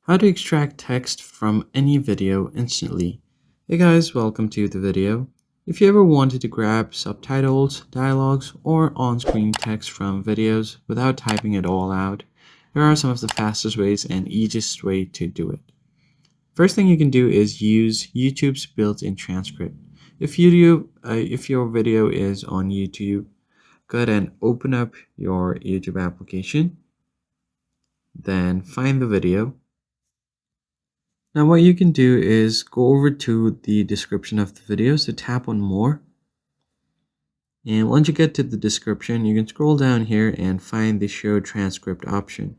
How to extract text from any video instantly. Hey guys, welcome to the video. If you ever wanted to grab subtitles, dialogues, or on-screen text from videos without typing it all out, here are some of the fastest ways and easiest way to do it. First thing you can do is use YouTube's built-in transcript. If your video is on YouTube, go ahead and open up your YouTube application, then find the video. Now what you can do is go over to the description of the video, so tap on more. And once you get to the description, you can scroll down here and find the show transcript option.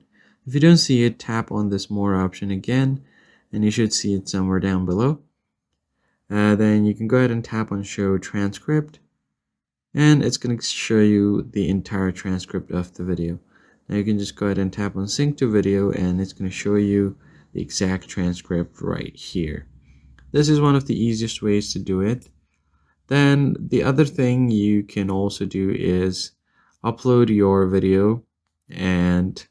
If you don't see it, tap on this more option again, and you should see it somewhere down below. Then you can go ahead and tap on show transcript, and it's going to show you the entire transcript of the video. Now you can just go ahead and tap on sync to video, and it's going to show you the exact transcript right here. This is one of the easiest ways to do it. Then the other thing you can also do is upload your video, and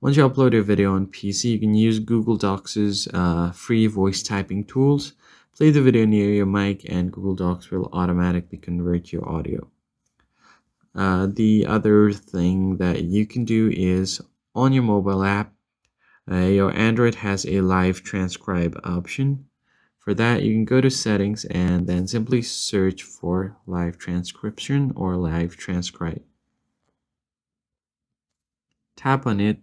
once you upload your video on PC, you can use Google Docs' free voice typing tools. Play the video near your mic and Google Docs will automatically convert your audio. The other thing that you can do is on your mobile app, your Android has a live transcribe option. For that, you can go to settings and then simply search for live transcription or live transcribe. Tap on it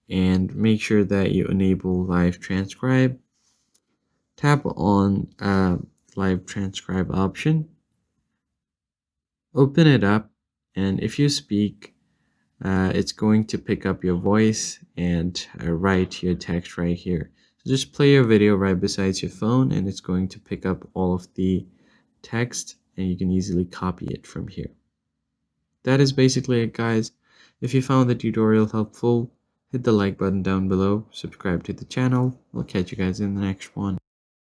and make sure that you enable live transcribe. Tap on live transcribe option. Open it up, and if you speak, it's going to pick up your voice and write your text right here. So just play your video right beside your phone, and it's going to pick up all of the text, and you can easily copy it from here. That is basically it, guys. If you found the tutorial helpful, hit the like button down below, subscribe to the channel. I'll catch you guys in the next one.